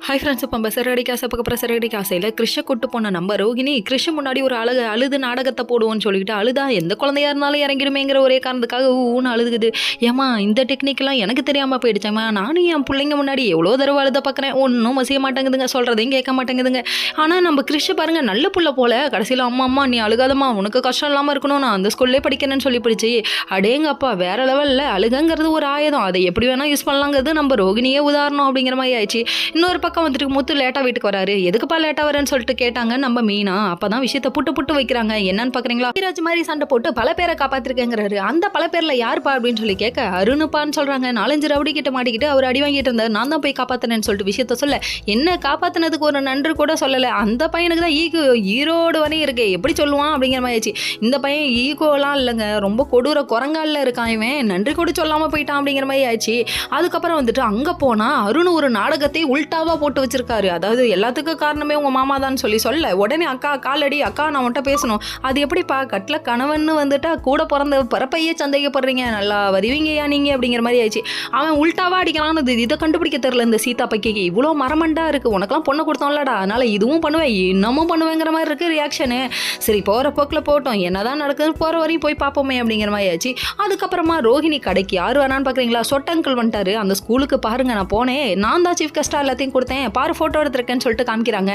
Hi friends, இப்போ பசரடி காசை பக்கம் பிரசரடி காசையில் கிருஷ்ண கூட்டு போன நம்ம ரோகிணி கிருஷ்ண முன்னாடி ஒரு அழுது நாடகத்தை போடுவோன்னு சொல்லிக்கிட்டு அழுதா எந்த குழந்தையா இருந்தாலும் இறங்கிடுமேங்கிற ஒரே காரணத்துக்காக ஊன்னு அழுகுது. ஏமா இந்த டெக்னிக்கெல்லாம் எனக்கு தெரியாமல் போயிடுச்சேம்மா, நானும் என் பிள்ளைங்க முன்னாடி எவ்வளோ தடவை அழுத பார்க்குறேன், ஒன்றும் மசிய மாட்டேங்குதுங்க, சொல்கிறதையும் கேட்க மாட்டேங்குதுங்க. ஆனால் நம்ம கிருஷ்ண பாருங்க நல்ல புள்ள போல கடைசியில் அம்மா நீ அழுகாதம்மா, உனக்கு கஷ்டம் இல்லாமல் இருக்கணும், நான் அந்த ஸ்கூல்லே படிக்கிறேன்னு சொல்லி பிடிச்சி அடேங்கப்பா வேற லெவலில் அழுகங்கிறது ஒரு ஆயுதம், அதை எப்படி வேணால் யூஸ் பண்ணலாங்கிறது நம்ம ரோகிணியே உதாரணம் அப்படிங்கிற மாதிரி ஆயிடுச்சு. இன்னொரு பக்கம் வந்துட்டு முத்து லேட்டா வீட்டுக்கு வராரு. எதுக்குப்பா லேட்டா வரேன்னு சொல்லிட்டு கேட்டாங்க நம்ம மீனா. அப்பதான் விஷயத்தை புட்டு வைக்கிறாங்க. என்னன்னு பாக்குறீங்களா, வீராஜ் மாதிரி சண்டை போட்டு பல பேரை காப்பாத்திருக்கேங்கிறாரு. அந்த பல பேர்ல யாருப்பா அப்படின்னு சொல்லி கேட்க அருணுப்பான்னு சொல்றாங்க. 4-5 ரவுடி கிட்ட மாட்டிக்கிட்டு அவர் அடி வாங்கிட்டு இருந்தார், நான் தான் போய் காப்பாத்தினேன்னு சொல்லிட்டு விஷயத்த சொல்ல என்ன காப்பாத்தினதுக்கு ஒரு நன்றி கூட சொல்லல. அந்த பையனுக்கு தான் ஈகோ ஈரோடு வரை இருக்கு, எப்படி சொல்லுவான் அப்படிங்கிற மாதிரி ஆச்சு. இந்த பையன் ஈகோலாம் இல்லைங்க, ரொம்ப கொடூர குரங்கால இருக்கான், இவன் நன்றி கூட சொல்லாம போயிட்டான் அப்படிங்கிற மாதிரி ஆயிடுச்சு. அதுக்கப்புறம் வந்துட்டு அங்க போனா அருண் ஒரு நாடகத்தை உல்டாவா போட்டு வச்சிருக்காரு. அதாவது எல்லாத்துக்கும் காரணமே உங்க மாமா தான் சொல்ல உடனே அக்கா காலடி, அக்கா நான் உன்ட்ட பேசணும். அது எப்படிப்பா கட்டில கணவன் வந்துட்டா கூட பிறந்த பிறப்பையே சந்தேகப்படுறீங்க, நல்லா வருவீங்கயா நீங்க அப்படிங்கிற மாதிரி ஆயிடுச்சு. அவன் உல்டாவா அடிக்கலான்னு இதை கண்டுபிடிக்க தெரியல இந்த சீதா பைக்கு. இவ்வளோ மரமண்டா இருக்கு, உனக்கெல்லாம் பொண்ணு கொடுத்தோம்லடா, அதனால இதுவும் பண்ணுவேன் இன்னமும் பண்ணுவேங்கிற மாதிரி இருக்கு ரியாக்ஷனு. சரி போற போக்கில் போட்டோம், என்னதான் நடக்குது போற வரையும் போய் பார்ப்போமே அப்படிங்கிற மாதிரி ஆச்சு. அதுக்கப்புறமா ரோஹிணி கடைக்கு யார் வேணான்னு பாக்குறீங்களா, சொட்டங்கள் வந்துட்டாரு. அந்த ஸ்கூலுக்கு பாருங்க நான் போனேன், நான் தான் சீஃப் கெஸ்டா எல்லாத்தையும் கொடுத்தேன், பாரு ஃபோட்டோ எடுத்திருக்கேன்னு சொல்லிட்டு காமிக்கிறாங்க.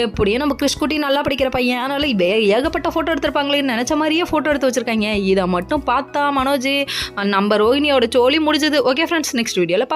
எப்படியே நம்ம கிறிஸ்குட்டி நல்லா படிக்கிற பையன், அதனால ஏகப்பட்ட ஃபோட்டோ எடுத்திருப்பாங்களேன்னு நினச்ச மாதிரியே ஃபோட்டோ எடுத்து வச்சிருக்காங்க. இதை மட்டும் பார்த்தா மனோஜ் நம்ம ரோஹிணியோட சோழி முடிஞ்சது. ஓகே ஃப்ரெண்ட்ஸ், நெக்ஸ்ட் வீடியோவில்